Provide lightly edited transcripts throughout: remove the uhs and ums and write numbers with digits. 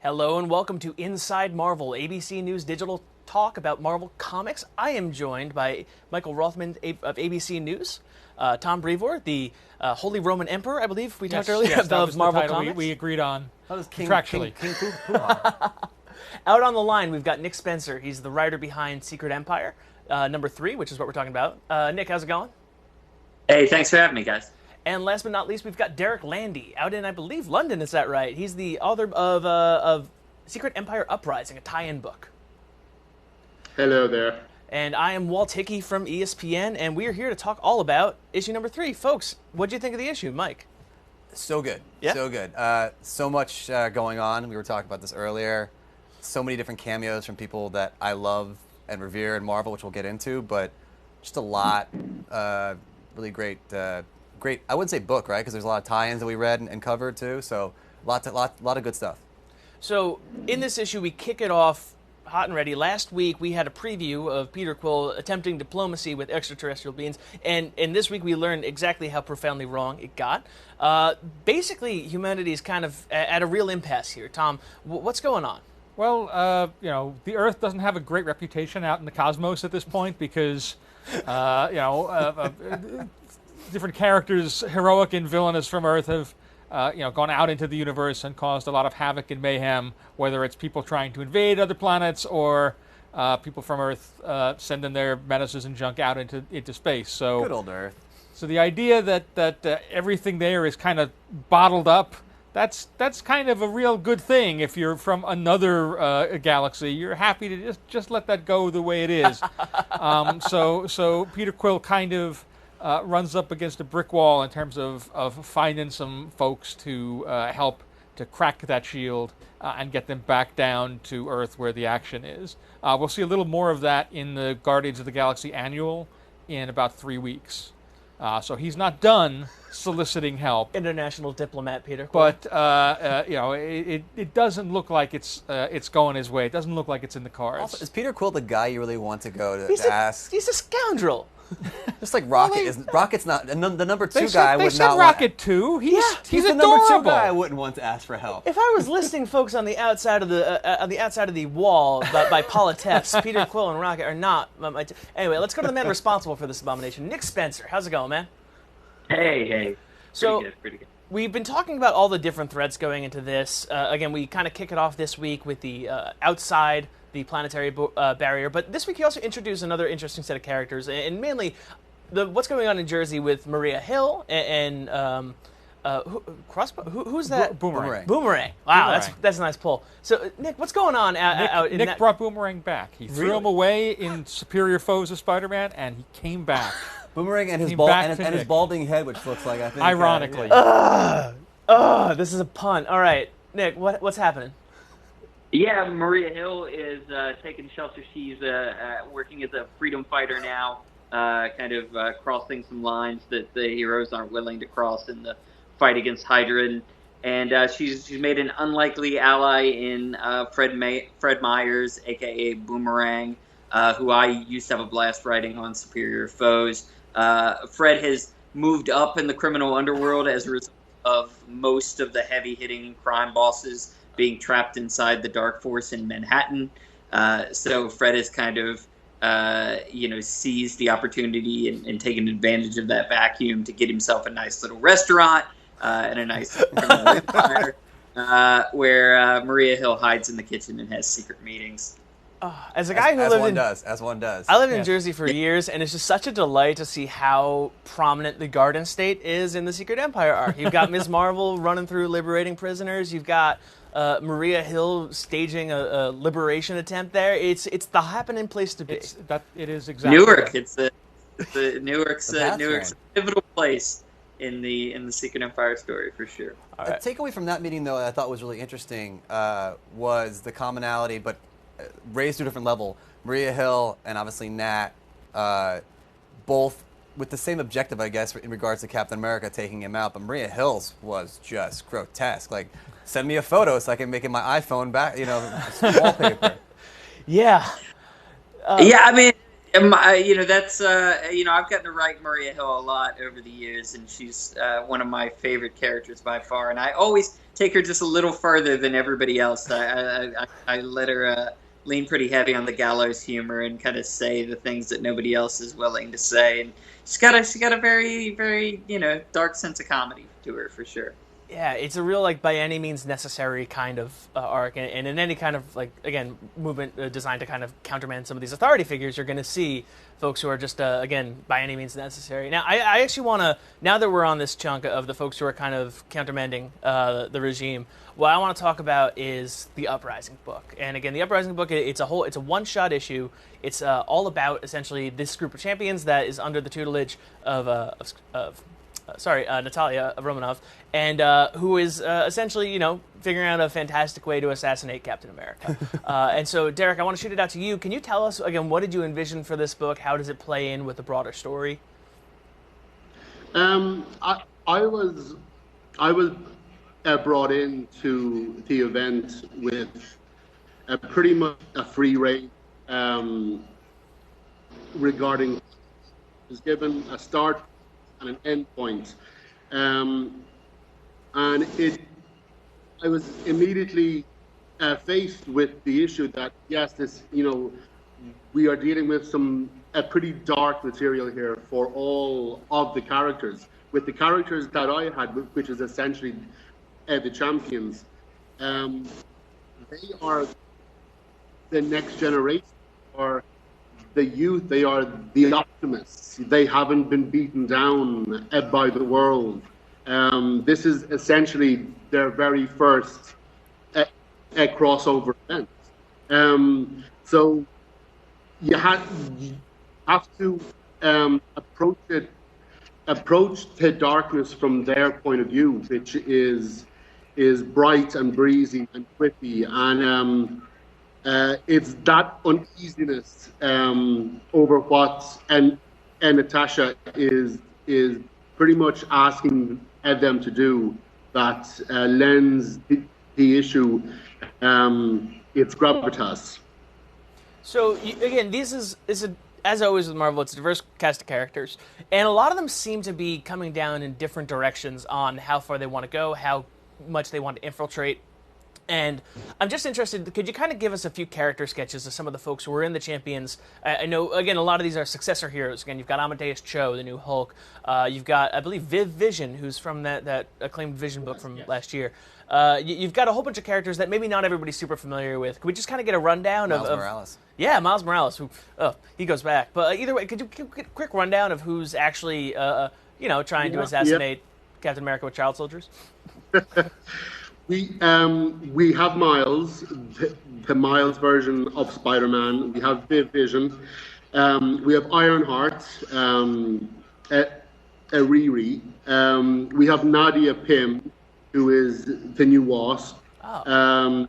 Hello and welcome to Inside Marvel, ABC News digital talk about Marvel Comics. I am joined by Michael Rothman of ABC News, Tom Brevoort, the Holy Roman Emperor, I believe we talked earlier about Marvel Comics. We agreed on contractually. King Out on the line, we've got Nick Spencer. He's the writer behind Secret Empire, number 3, which is what we're talking about. Nick, how's it going? Hey, thanks for having me, guys. And last but not least, we've got Derek Landy, out in, I believe, London, is that right? He's the author of Secret Empire Uprising, a tie-in book. Hello there. And I am Walt Hickey from ESPN, and we are here to talk all about issue number 3. Folks, what do you think of the issue, Mike? So good. Yeah? So good. So much going on. We were talking about this earlier. So many different cameos from people that I love and revere in Marvel, which we'll get into, but just a lot. Really great, I wouldn't say book, right? Because there's a lot of tie-ins that we read and covered too. So lot of good stuff. So in this issue, we kick it off hot and ready. Last week, we had a preview of Peter Quill attempting diplomacy with extraterrestrial beings, and this week we learned exactly how profoundly wrong it got. Basically, humanity is kind of at a real impasse here. Tom, what's going on? Well, the Earth doesn't have a great reputation out in the cosmos at this point because, different characters, heroic and villainous from Earth, have gone out into the universe and caused a lot of havoc and mayhem, whether it's people trying to invade other planets or people from Earth sending their menaces and junk out into space. So Good old Earth. So the idea that everything there is kind of bottled up, that's kind of a real good thing. If you're from another galaxy, you're happy to just let that go the way it is. So Peter Quill kind of runs up against a brick wall in terms of finding some folks to help to crack that shield and get them back down to Earth where the action is. We'll see a little more of that in the Guardians of the Galaxy annual in about 3 weeks. So he's not done soliciting help. International diplomat Peter Quill. But it doesn't look like it's going his way. It doesn't look like it's in the cards. Also, is Peter Quill the guy you really want to go to ask? He's a scoundrel. Just like Rocket Rocket's not the number 2 guy. They said Rocket too. He's the adorable. number 2 guy I wouldn't want to ask for help. If I was listing folks on the outside of the wall by politesse, Peter Quill and Rocket are not. Anyway, let's go to the man responsible for this abomination, Nick Spencer. How's it going, man? Hey. Pretty good. We've been talking about all the different threats going into this. Again, we kind of kick it off this week with the outside the planetary barrier, but this week he also introduced another interesting set of characters, and mainly what's going on in Jersey with Maria Hill and who's that? Boomerang. Wow, Boomerang. that's a nice pull. So, Nick, what's going on out in Nick that? brought Boomerang back. He threw Really? him away in Superior Foes of Spider-Man, and he came back. Boomerang and his Came back and to his Nick. balding head, which looks like I think. Ironically. This is a pun. All right, Nick, what's happening? Yeah, Maria Hill is taking shelter. She's working as a freedom fighter now, crossing some lines that the heroes aren't willing to cross in the fight against Hydra. And she's made an unlikely ally in Fred Myers, a.k.a. Boomerang, who I used to have a blast writing on Superior Foes. Fred has moved up in the criminal underworld as a result of most of the heavy-hitting crime bosses being trapped inside the Dark Force in Manhattan. So Fred has kind of, seized the opportunity and taken advantage of that vacuum to get himself a nice little restaurant and a nice criminal empire where Maria Hill hides in the kitchen and has secret meetings. As a guy who lived as one does. I lived in Jersey for years, and it's just such a delight to see how prominent the Garden State is in the Secret Empire arc. You've got Ms. Marvel running through liberating prisoners. You've got Maria Hill staging a liberation attempt there. It's the happening place to be. It is exactly Newark. that. Newark's a pivotal place in the Secret Empire story for sure. The takeaway from that meeting, though, that I thought was really interesting was the commonality, but raised to a different level. Maria Hill and obviously Nat, both with the same objective, I guess, in regards to Captain America taking him out. But Maria Hill's was just grotesque. Like, send me a photo so I can make it my iPhone back, wallpaper. Yeah. I mean, That's I've gotten to write Maria Hill a lot over the years, and she's one of my favorite characters by far. And I always take her just a little further than everybody else. I let her lean pretty heavy on the gallows humor and kind of say the things that nobody else is willing to say. And she's got a very, very dark sense of comedy to her for sure. Yeah, it's a real, like, by any means necessary kind of arc, and in any kind of, like, again, movement designed to kind of countermand some of these authority figures, you're going to see folks who are just, again, by any means necessary. Now, I actually want to, now that we're on this chunk of the folks who are kind of countermanding the regime, what I want to talk about is the Uprising book. And again, the Uprising book, it's a one-shot issue. It's all about, essentially, this group of champions that is under the tutelage of Natalia Romanov, and who is essentially, figuring out a fantastic way to assassinate Captain America. And so, Derek, I want to shoot it out to you. Can you tell us, again, what did you envision for this book? How does it play in with the broader story? I was brought into the event with pretty much a free rein regarding, was given a start and an end point, and I was immediately faced with the issue that yes, we are dealing with some pretty dark material here for all of the characters. With the characters that I had, which is essentially the champions, they are the next generation, or the youth. They are the optimists. They haven't been beaten down by the world. This is essentially their very first crossover event. So you have to approach the darkness from their point of view, which is bright and breezy and quippy, and it's that uneasiness over what and Natasha is pretty much asking them to do that lends the issue its gravitas. So again, this is as always with Marvel, it's a diverse cast of characters, and a lot of them seem to be coming down in different directions on how far they want to go, how much they want to infiltrate. And I'm just interested, could you kind of give us a few character sketches of some of the folks who were in the Champions? I know, again, a lot of these are successor heroes. Again, you've got Amadeus Cho, the new Hulk. You've got, I believe, Vision, who's from that acclaimed Vision book from last year. You've got a whole bunch of characters that maybe not everybody's super familiar with. Could we just kind of get a rundown of... Miles Morales. Yeah, Miles Morales, who, he goes back. But either way, could you give a quick rundown of who's actually, trying to assassinate Captain America with child soldiers? We have Miles, the Miles version of Spider-Man. We have Vision. We have Ironheart, Riri. We have Nadia Pym, who is the new Wasp. Oh.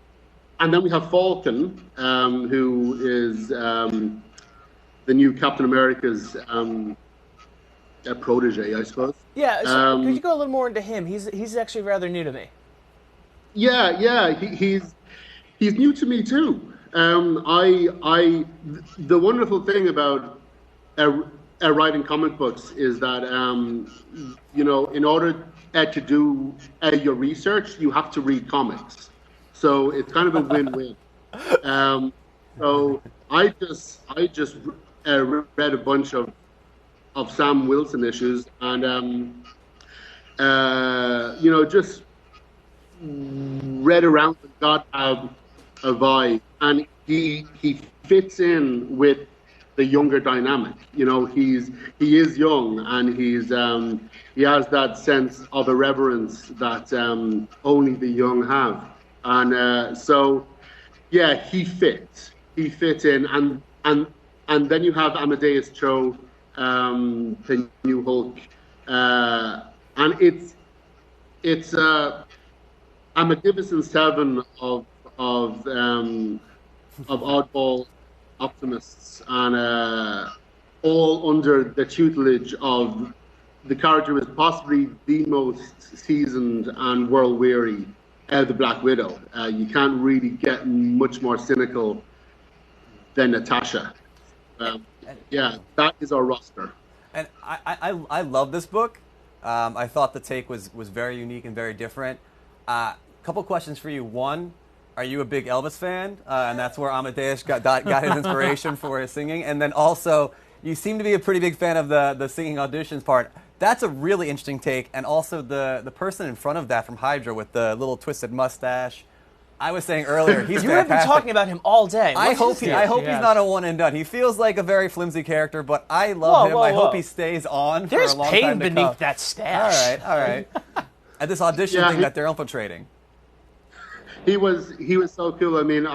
And then we have Falcon, who is the new Captain America's protege, I suppose. Yeah, so could you go a little more into him? He's actually rather new to me. Yeah, he's new to me too. The wonderful thing about writing comic books is that in order to do your research, you have to read comics. So it's kind of a win-win. So I just read a bunch of Sam Wilson issues, and just read around and got a vibe, and he fits in with the younger dynamic. He is young, and he has that sense of irreverence that only the young have, and so he fits in, and then you have Amadeus Cho, the new Hulk, and it's a magnificent seven of oddball optimists, and all under the tutelage of the character who is possibly the most seasoned and world-weary, the Black Widow. You can't really get much more cynical than Natasha. Yeah, that is our roster. And I love this book. I thought the take was very unique and very different. Couple questions for you. One, are you a big Elvis fan? And that's where Amadeus got his inspiration for his singing. And then also, you seem to be a pretty big fan of the singing auditions part. That's a really interesting take. And also the person in front of that from Hydra with the little twisted mustache. I was saying earlier, he's You have been talking about him all day. I hope he's not a one and done. He feels like a very flimsy character, but I love him. I hope he stays on for a long time to come. There's pain beneath that stash. All right. At this audition thing that they're infiltrating. He was so cool. I mean,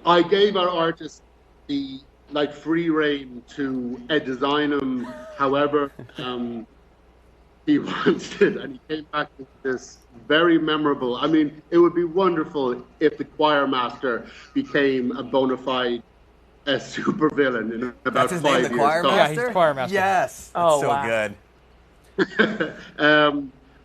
I gave our artist the free reign to design him however he wanted, and he came back with this very memorable. I mean, it would be wonderful if the choir master became a bona fide supervillain in about 5 years. The choir master? Yeah, he's choir master. Yes. Oh, so wow. good.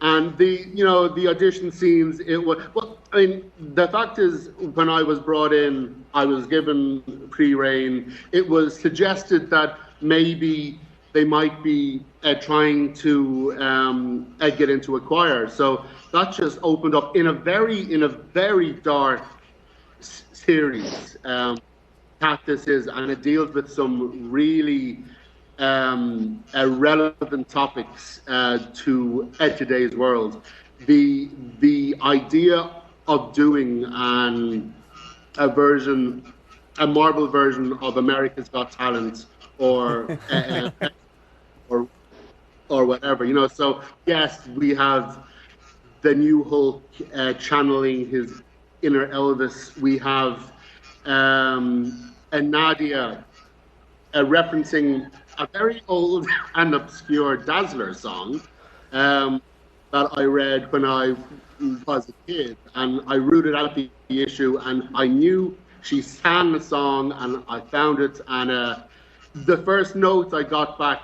And the audition scenes, it was, well, I mean, the fact is, when I was brought in, I was given free reign. It was suggested that maybe they might be trying to get into a choir. So that just opened up in a very dark series. Cactus is, and it deals with some really relevant topics to today's world. The idea of doing a Marvel version of America's Got Talent or whatever, So yes, we have the new Hulk channeling his inner Elvis. We have a Nadia referencing a very old and obscure Dazzler song that I read when I was a kid, and I rooted out the issue, and I knew she sang the song, and I found it, and the first note I got back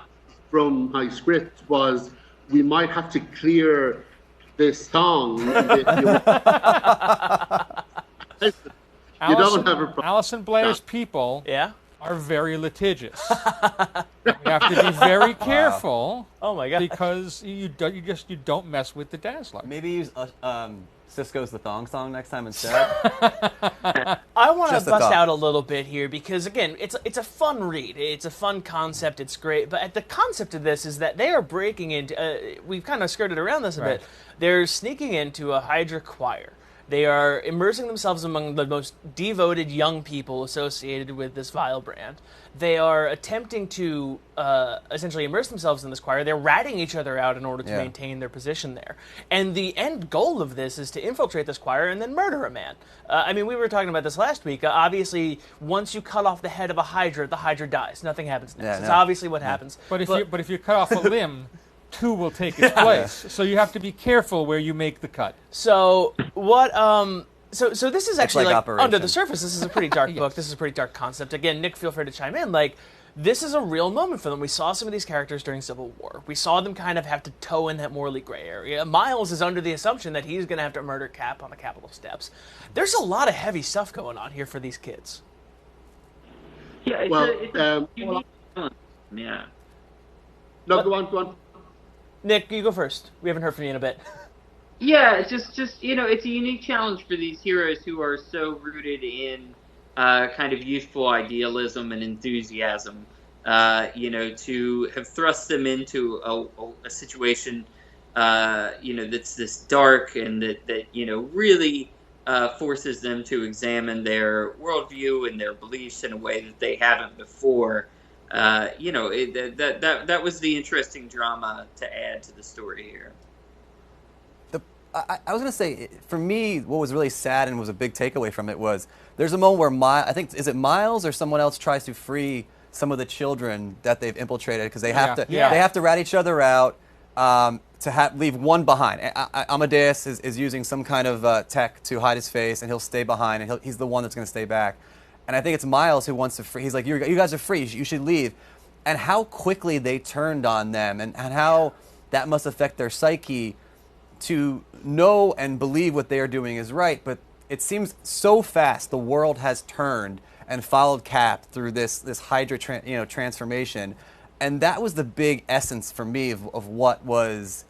from my script was, we might have to clear this song. You don't have a problem. Alison Blair's people Yeah? are very litigious. You have to be very careful. Oh my God. Because you don't mess with the Dazzler. Maybe use Cisco's The Thong Song next time instead. I want to Just a bust thought. out a little bit here because, again, it's a fun read. It's a fun concept. It's great. But the concept of this is that they are breaking into... we've kind of skirted around this a bit. They're sneaking into a Hydra choir. They are immersing themselves among the most devoted young people associated with this vile brand. They are attempting to essentially immerse themselves in this choir. They're ratting each other out in order to maintain their position there. And the end goal of this is to infiltrate this choir and then murder a man. I mean, we were talking about this last week. Obviously, once you cut off the head of a Hydra, the Hydra dies. Nothing happens next. It's obviously what happens. But if you cut off a limb, two will take its place. So you have to be careful where you make the cut. So what? So this is actually like like Operation. under the surface. This is a pretty dark book. This is a pretty dark concept. Again, Nick, feel free to chime in. Like, this is a real moment for them. We saw some of these characters during Civil War. We saw them kind of have to toe in that morally gray area. Miles is under the assumption that he's going to have to murder Cap on the Capitol steps. There's a lot of heavy stuff going on here for these kids. Yeah, it's a unique challenge. Yeah. No, go on. Nick, you go first. We haven't heard from you in a bit. Yeah, it's just it's a unique challenge for these heroes who are so rooted in kind of youthful idealism and enthusiasm. To have thrust them into a situation, that's this dark and that really forces them to examine their worldview and their beliefs in a way that they haven't before. That was the interesting drama to add to the story here. I was going to say, for me, what was really sad and was a big takeaway from it was there's a moment where I think, is it Miles or someone else tries to free some of the children that they've infiltrated because they have to they have to rat each other out to leave one behind. Amadeus is using some kind of tech to hide his face, and he'll stay behind, and he's the one that's going to stay back. And I think it's Miles who wants to free. He's like, you guys are free. You should leave. And how quickly they turned on them, and how that must affect their psyche to know and believe what they are doing is right, but it seems so fast the world has turned and followed Cap through this Hydra transformation, and that was the big essence for me of what was,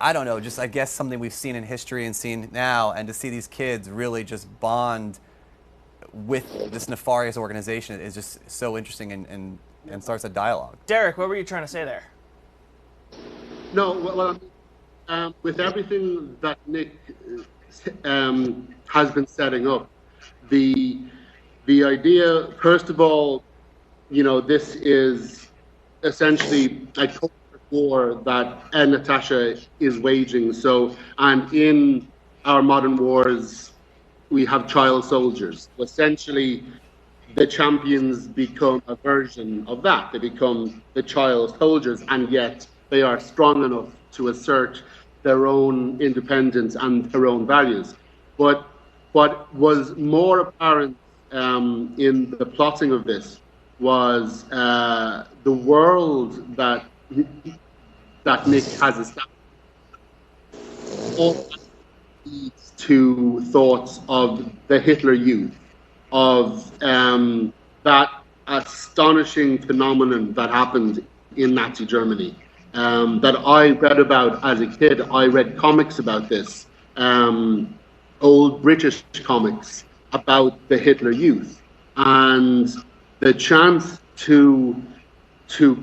I don't know, just I guess something we've seen in history and seen now, and to see these kids really just bond with this nefarious organization is just so interesting and starts a dialogue. Derek, what were you trying to say there? No, well, with everything that Nick has been setting up, the idea, first of all, this is essentially a culture war that Natasha is waging. So, and in our modern wars, we have child soldiers. Essentially, the champions become a version of that. They become the child soldiers, and yet they are strong enough to assert their own independence and their own values. But what was more apparent in the plotting of this was the world that Nick has established. All that leads to thoughts of the Hitler Youth, of that astonishing phenomenon that happened in Nazi Germany, that I read about as a kid. I read comics about this, old British comics about the Hitler Youth, and the chance to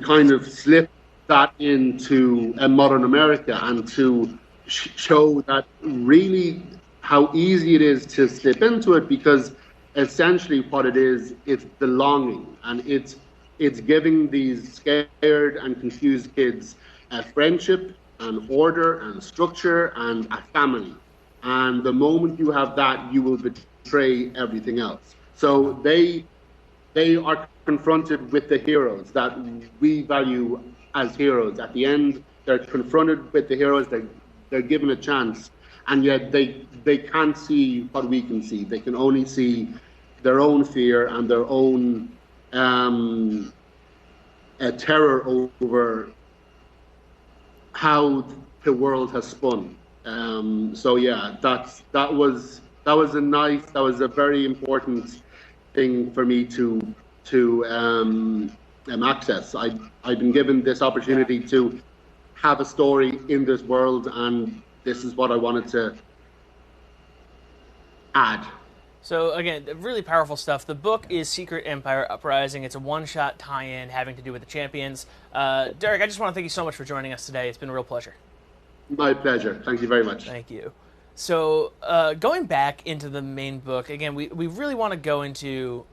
kind of slip that into a modern America and to show that really how easy it is to slip into it, because essentially what it is, it's belonging, and it's giving these scared and confused kids a friendship, an order, and structure, and a family. And the moment you have that, you will betray everything else. So they are confronted with the heroes that we value as heroes. At the end, they're confronted with the heroes. They're given a chance, and yet they can't see what we can see. They can only see their own fear and their own terror over how the world has spun. So yeah, that was a very important thing for me to access. I've been given this opportunity to have a story in this world, and this is what I wanted to add. So again, really powerful stuff. The book is Secret Empire Uprising. It's a one-shot tie-in having to do with the champions. Derek, I just want to thank you so much for joining us today. It's been a real pleasure. My pleasure. Thank you very much. Thank you. So going back into the main book, again, we really want to go into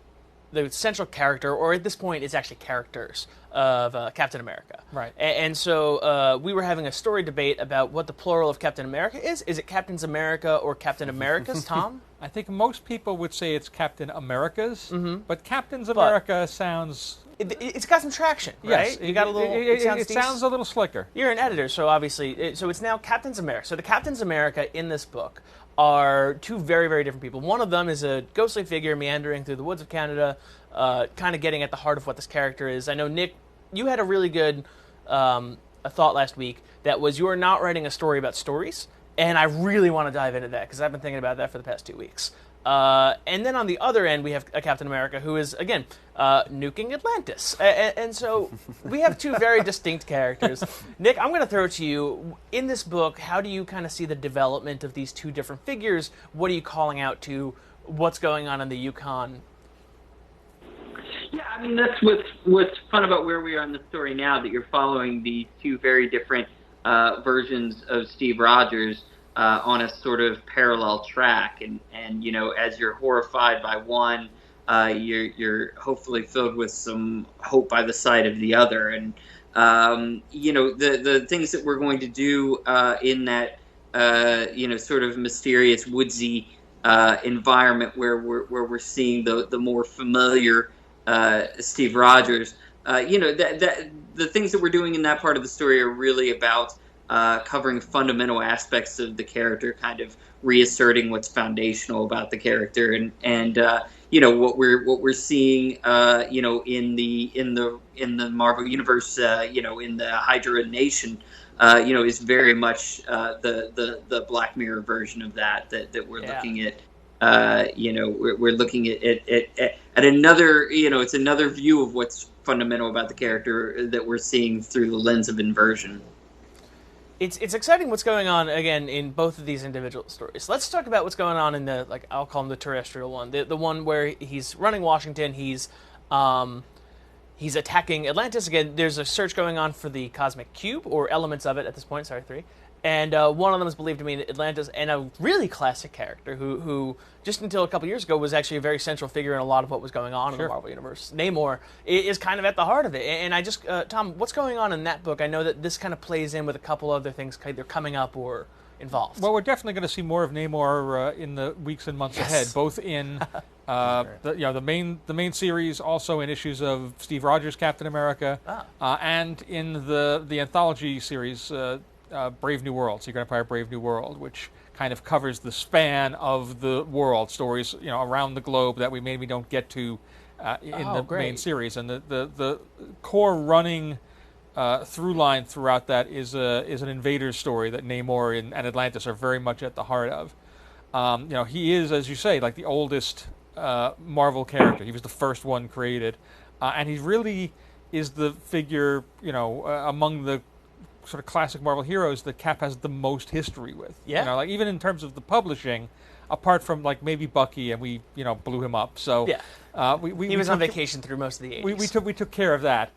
the central character, or at this point, it's actually characters of Captain America. Right. And so we were having a story debate about what the plural of Captain America is. Is it Captains America or Captain Americas, Tom? I think most people would say it's Captain America's, but Captains America sounds... It's got some traction, right? Yes, you got a little. It sounds a little slicker. You're an editor, so obviously, so it's now Captains America. So the Captains America in this book are two very, very different people. One of them is a ghostly figure meandering through the woods of Canada, kind of getting at the heart of what this character is. I know, Nick, you had a really good a thought last week that was you are not writing a story about stories, and I really want to dive into that because I've been thinking about that for the past 2 weeks. And then on the other end, we have a Captain America who is, again, nuking Atlantis. And so we have two very distinct characters. Nick, I'm going to throw it to you. In this book, how do you kind of see the development of these two different figures? What are you calling out to? What's going on in the Yukon? Yeah, I mean, that's what's fun about where we are in the story now, that you're following these two very different versions of Steve Rogers on a sort of parallel track, and you know, as you're horrified by one, you're hopefully filled with some hope by the sight of the other, and you know, the things that we're going to do in that you know, sort of mysterious woodsy environment where we're seeing the more familiar Steve Rogers. You know, that the things that we're doing in that part of the story are really about covering fundamental aspects of the character, kind of reasserting what's foundational about the character, and you know, what we're seeing you know, in the Marvel universe, you know, in the Hydra Nation, you know, is very much the Black Mirror version of that we're looking at. we're looking at another, it's another view of what's fundamental about the character that we're seeing through the lens of inversion. It's exciting what's going on again in both of these individual stories. Let's talk about what's going on in the, like, I'll call him the terrestrial one, the one where he's running Washington. He's attacking Atlantis again. There's a search going on for the cosmic cube or elements of it at this point. Sorry, 3. And one of them is believed to be Atlantis, and a really classic character who just until a couple years ago was actually a very central figure in a lot of what was going on in the Marvel Universe. Namor is kind of at the heart of it. And I just, Tom, what's going on in that book? I know that this kind of plays in with a couple other things either coming up or involved. Well, we're definitely going to see more of Namor in the weeks and months ahead, both in the main series, also in issues of Steve Rogers' Captain America, and in the anthology series. Brave New World, Secret Empire Brave New World, which kind of covers the span of the world, stories around the globe that we maybe don't get to in the main series. And the core running through line throughout that is an invader's story that Namor and Atlantis are very much at the heart of. He is, as you say, like the oldest Marvel character. He was the first one created, and he really is the figure, among the sort of classic Marvel heroes that Cap has the most history with. Yeah. Like even in terms of the publishing, apart from like maybe Bucky, and we blew him up. So he was on vacation through most of the 80s. We took care of that.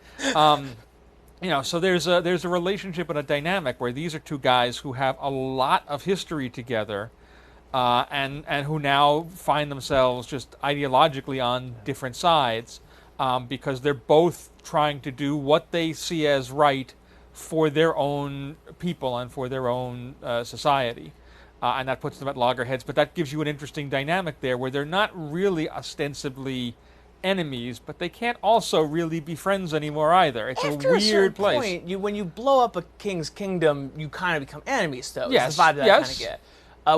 So there's a relationship and a dynamic where these are two guys who have a lot of history together, and who now find themselves just ideologically on different sides, because they're both trying to do what they see as right for their own people and for their own society. And that puts them at loggerheads, but that gives you an interesting dynamic there where they're not really ostensibly enemies, but they can't also really be friends anymore either. It's After a weird place. Point, when you blow up a king's kingdom, you kind of become enemies, though. Yes, It's the vibe that I kind of get.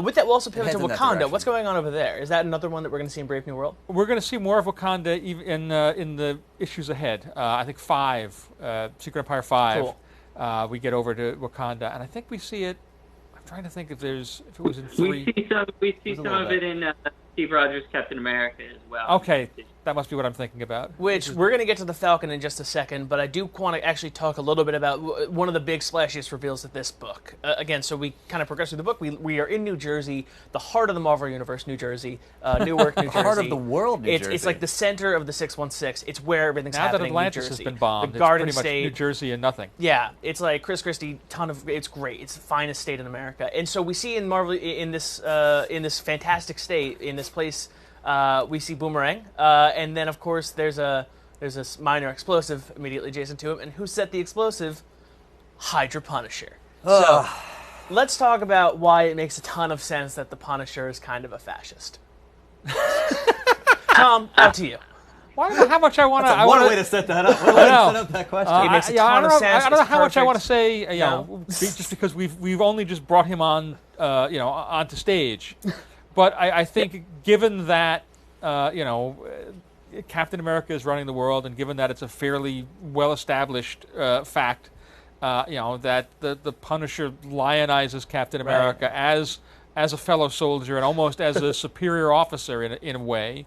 With that, we'll also pivot to heads in that Wakanda. direction. What's going on over there? Is that another one that we're going to see in Brave New World? We're going to see more of Wakanda even in the issues ahead. I think 5, Secret Empire 5. Cool. We get over to Wakanda, and I think we see it. I'm trying to think if it was in 3. We see some of it in Steve Rogers' Captain America as well. Okay, that must be what I'm thinking about. Which we're going to get to the Falcon in just a second, but I do want to actually talk a little bit about one of the big splashiest reveals of this book. Again, so we kind of progress through the book. We are in New Jersey, the heart of the Marvel Universe, New Jersey, Newark, New Jersey. Heart of the world, New Jersey. It's like the center of the 616. It's where everything's happening. Now that Atlantis New Jersey. has been bombed, the Garden it's pretty State, much New Jersey and nothing. Yeah, it's like Chris Christie. It's great. It's the finest state in America, and so we see in Marvel in this fantastic state in this place. We see Boomerang, and then of course there's a minor explosive immediately adjacent to him. And who set the explosive? Hydra Punisher. So let's talk about why it makes a ton of sense that the Punisher is kind of a fascist. Tom, out to you. Well, I don't know how much I want to. What a way to set that up. What a way to set up that question. It makes a ton of sense. I don't know It's how much I perfect. want to say. Just because we've only just brought him on, onto stage. But I think, given that, Captain America is running the world, and given that it's a fairly well-established fact, that the Punisher lionizes Captain America as a fellow soldier and almost as a superior officer in a way,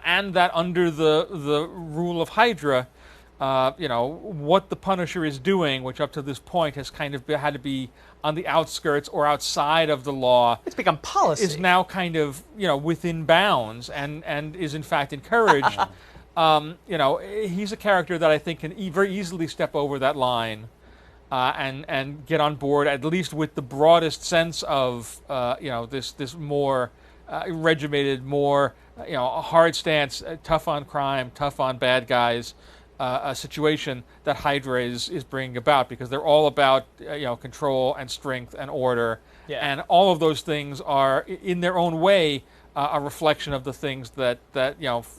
and that under the rule of Hydra, what the Punisher is doing, which up to this point has kind of had to be on the outskirts or outside of the law, It's become policy. is now kind of within bounds and is in fact encouraged. He's a character that I think can very easily step over that line and get on board, at least with the broadest sense of this more regimented, more a hard stance, tough on crime, tough on bad guys. A situation that Hydra is bringing about, because they're all about control and strength and order, and all of those things are in their own way a reflection of the things that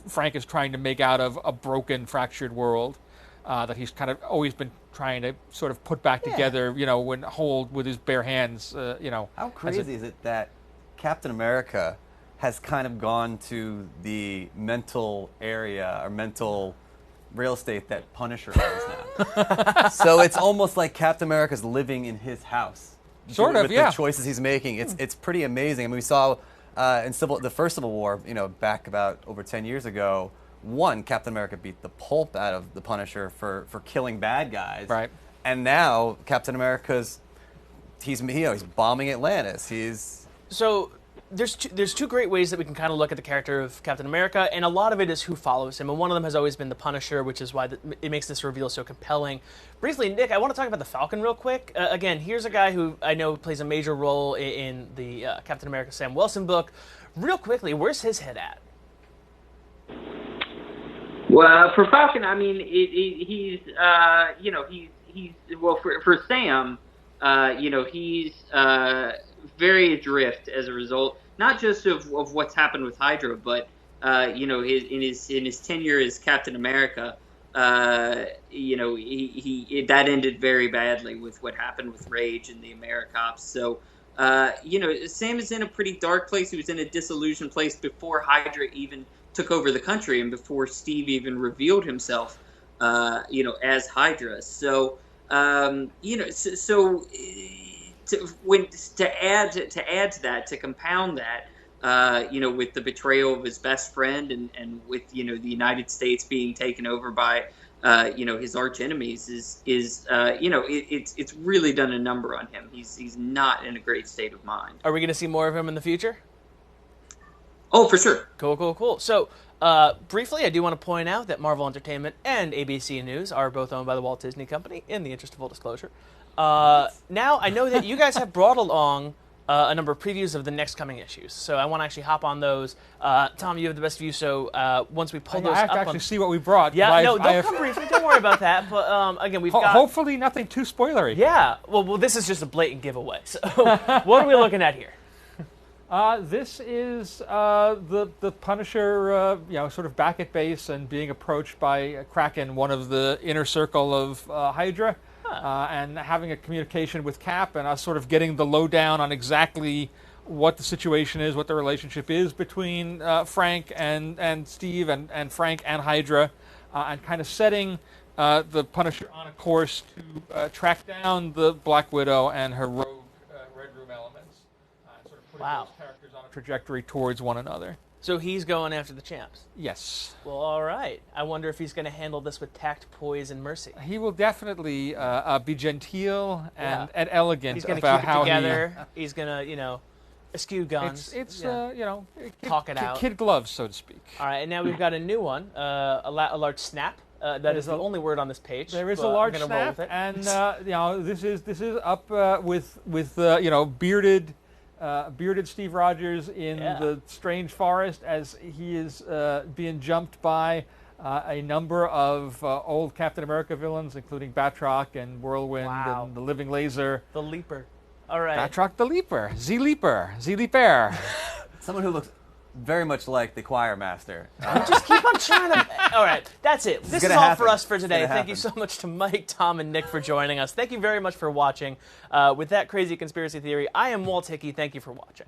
Frank is trying to make out of a broken, fractured world that he's kind of always been trying to sort of put back together, when hold with his bare hands. How crazy is it that Captain America has kind of gone to the mental area or mental real estate that Punisher owns now. So it's almost like Captain America's living in his house. Sort of, with the choices he's making. It's pretty amazing. I mean, we saw the first Civil War, back about over 10 years ago, Captain America beat the pulp out of the Punisher for killing bad guys. Right. And now Captain America's he's bombing Atlantis. So there's two great ways that we can kind of look at the character of Captain America, and a lot of it is who follows him. And one of them has always been the Punisher, which is why it makes this reveal so compelling. Briefly, Nick, I want to talk about the Falcon real quick. Again, here's a guy who I know plays a major role in the Captain America Sam Wilson book. Real quickly, where's his head at? Well, for Falcon, I mean, he's for Sam, he's very adrift as a result, not just of what's happened with Hydra, but in his tenure as Captain America, he that ended very badly with what happened with Rage and the AmeriCops. So, Sam is in a pretty dark place. He was in a disillusioned place before Hydra even took over the country and before Steve even revealed himself, as Hydra. So, to add to that, to compound that, with the betrayal of his best friend and with, the United States being taken over by, his arch enemies it's really done a number on him. He's not in a great state of mind. Are we going to see more of him in the future? Oh, for sure. Cool. So, briefly, I do want to point out that Marvel Entertainment and ABC News are both owned by the Walt Disney Company, in the interest of full disclosure. Now, I know that you guys have brought along a number of previews of the next coming issues, so I want to actually hop on those. Tom, you have the best view, so once we pull those up... I have to actually see what we brought. Yeah, don't come briefly, don't worry about that, but again, we've got... Hopefully nothing too spoilery. Yeah, well, this is just a blatant giveaway, so what are we looking at here? This is the Punisher, sort of back at base and being approached by Kraken, one of the inner circle of Hydra, and having a communication with Cap, and us sort of getting the lowdown on exactly what the situation is, what the relationship is between Frank and Steve, and Frank and Hydra, and kind of setting the Punisher on a course to track down the Black Widow and her rogue Red Room elements. Putting those characters on a trajectory towards one another. So he's going after the champs? Yes. Well, all right. I wonder if he's going to handle this with tact, poise, and mercy. He will definitely be genteel and elegant he's gonna about keep it how together. He's going to, eschew guns. Talk it out. Kid gloves, so to speak. All right, and now we've got a new one, a large snap. That is the only word on this page. There is a large snap, and this is up with bearded Steve Rogers in the strange forest as he is being jumped by a number of old Captain America villains, including Batroc and Whirlwind and the Living Laser. The Leaper. All right. Batroc the Leaper. Z-Leaper. Someone who looks very much like the choir master. We just keep on trying to... All right, that's it. This is all for us for today. Thank you so much to Mike, Tom, and Nick for joining us. Thank you very much for watching. With that crazy conspiracy theory, I am Walt Hickey. Thank you for watching.